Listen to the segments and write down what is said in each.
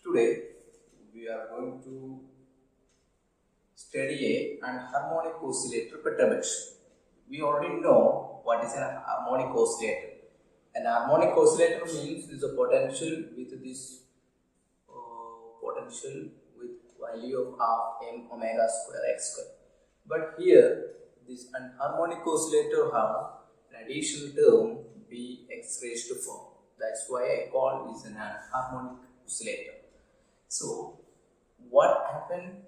Today we are going to study an harmonic oscillator perturbation. We already know what is an harmonic oscillator. An harmonic oscillator means is a potential with this potential with value of half m omega square x square. But here this harmonic oscillator have an additional term b x raised to 4. That's why I call this an harmonic oscillator. So what happened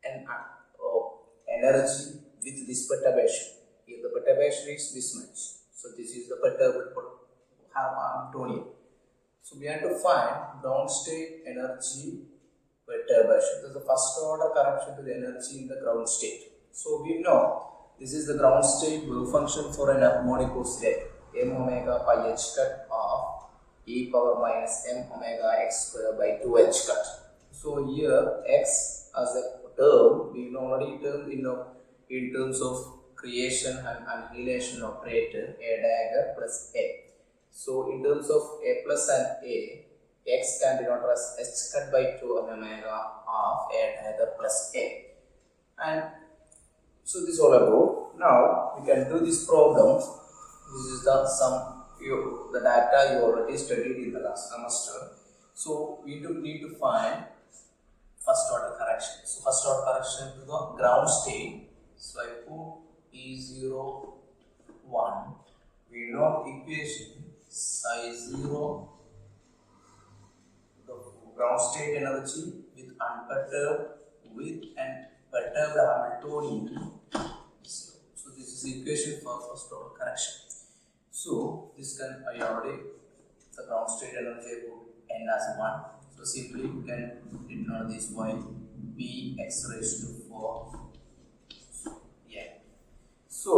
and energy with this perturbation? If the perturbation is this much, so this is the perturbed Hamiltonian. So we have to find ground state energy perturbation. This is the first order correction to the energy in the ground state. So we know this is the ground state wave function for an harmonic oscillator, m omega pi h cut of e power minus m omega x square by 2h cut. So here x as a term we already termed in terms of creation and annihilation operator a dagger plus a. So in terms of a plus and a, x can denote as h cut by 2 omega of a dagger plus a. And so this is all about. Now we can do this problem. This is the data you already studied in the last semester. So we need to find first order correction. So first order correction to the ground state. So I put E0 1. We know equation psi 0 the ground state energy with unperturbed with and perturbed Hamiltonian. So this is the equation for first order correction. So this can I already the ground state energy put n as 1. So simply we can denote this by b x raised to 4. So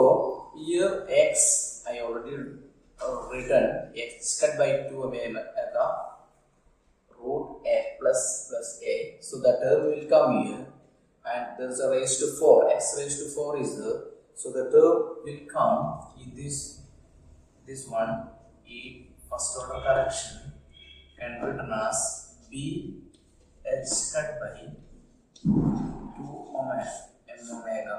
here x I already written x cut by 2 omega root a plus a. So the term will come here and there is a raised to 4. X raised to 4 is there. So the term will come in this one e first order correction and written as b h cut by 2 omega m omega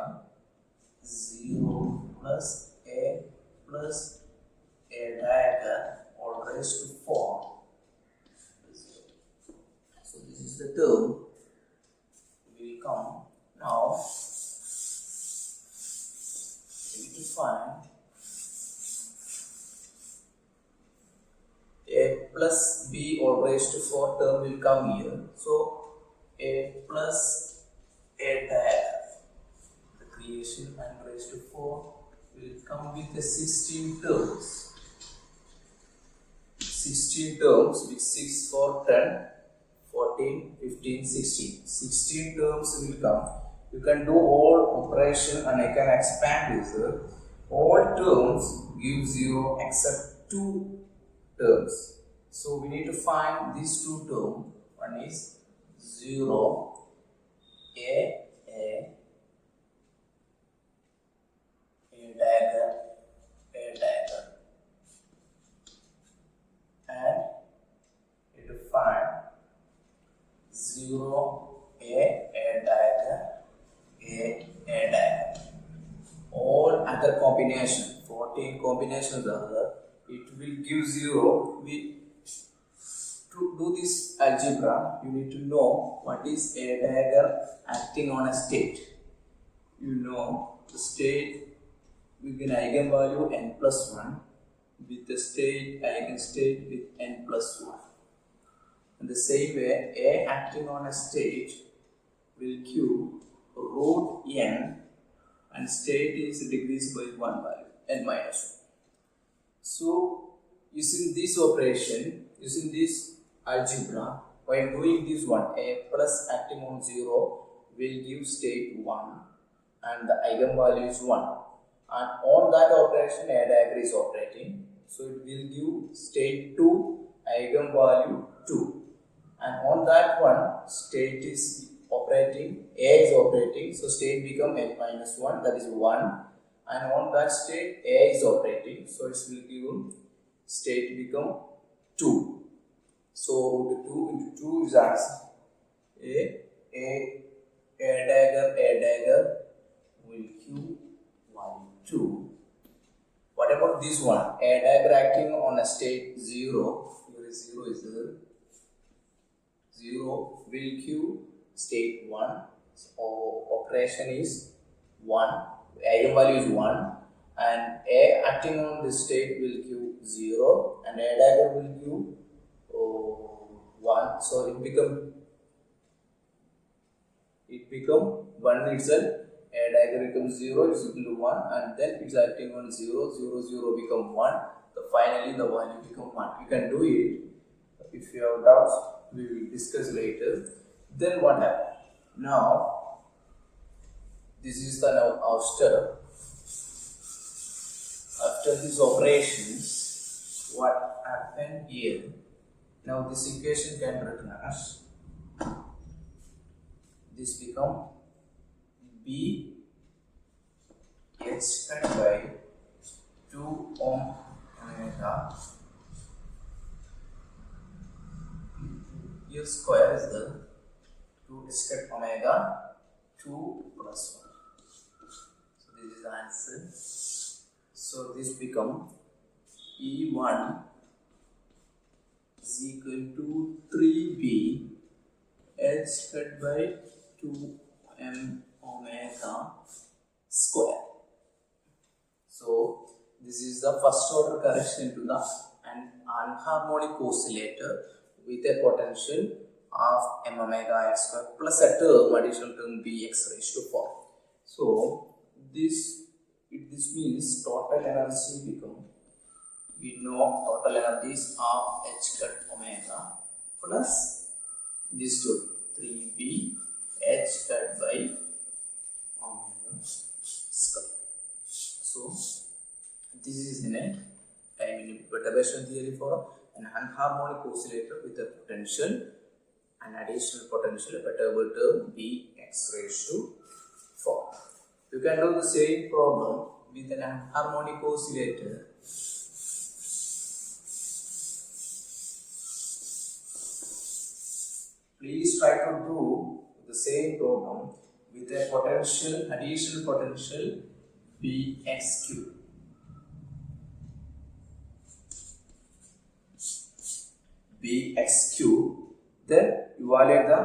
0 plus a dagger all raised to 4. So this is the term will come. Now we need to find a plus b all raised to 4 term will come here. So a plus a dagger, the creation and raised to 4 will come with the 16 terms. 16 terms with 6 for 10, 14, 15, 16. 16 terms will come. You can do all operation and I can expand this. All terms give 0 except 2 terms. So we need to find these 2 terms. One is 0, a dagger, and we need to find 0, a dagger, a dagger. All other combination, 14 combinations are there. It will give 0. To do this algebra, you need to know what is a dagger acting on a state. You know the state with an eigenvalue n plus 1 with the eigenstate with n plus 1. In the same way, a acting on a state will give root n and state is decreased by 1 value n minus 1. So using this operation, using this algebra, while doing this one, a plus acting on 0 will give state 1 and the eigenvalue is 1. And on that operation, a dagger is operating. So it will give state 2, eigenvalue 2. And on that one, state is operating, a is operating. So state become n minus 1, that is 1. And on that state, a is operating. So it will give state become 2. So root 2 into 2 is answer. A dagger will Q value 2. What about this one? A dagger acting on a state 0. Here is 0 is there. 0 will Q state 1. So operation is 1. Eigenvalue is 1. And A acting on this state will Q 0. And A dagger will Q 1. So it become 1 itself. A dagger becomes 0, it's equal to 1, and then it's acting on 0, 0, 0 become 1. Finally the value become 1. You can do it. If you have doubts, we will discuss later. Then what happened? Now, this is the our step. After these operations, what happened here? Now this equation can be written as this become B h cut by 2 omega. Here square is the 2 h cut omega 2 plus 1. So this is the answer. So this become E1 is equal to 3B h cut by 2m omega square. So this is the first order correction to the anharmonic oscillator with a potential of m omega x square plus a term, additional term b x raised to 4. So this means total energy become, we know total energy is of h cut omega plus this term 3b h cut by omega square. So this is in a time perturbation theory for an anharmonic oscillator with a potential and additional potential, a perturbable term b x raised to 4. You can do the same problem with an anharmonic oscillator. Please try to do the same problem with a potential, additional potential Bx cube. Bx cube. Then evaluate the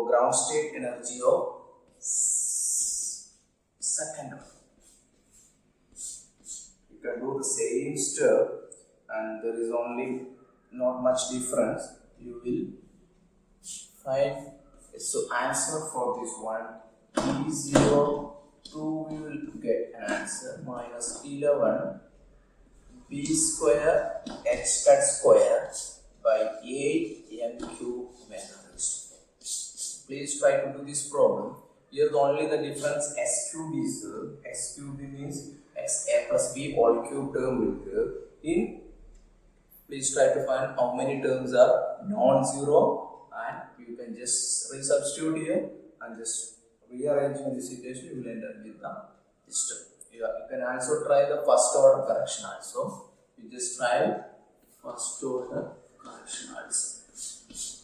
ground state energy of second order. You can do the same step, and there is only not much difference. You will find so answer for this one E0 2, we will get an answer minus 11 b square h cut square by 8 m cube omega raised to 4. Please try to do this problem. Here only the difference s cube is there. S cube means x a plus b all cube term will be in. Please try to find how many terms are non-zero, and you can just resubstitute here and just rearrange in this equation. You will end up with this term. You can also try the first order correction also. You just try first order correction also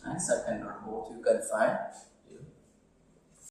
and second order, both you can find.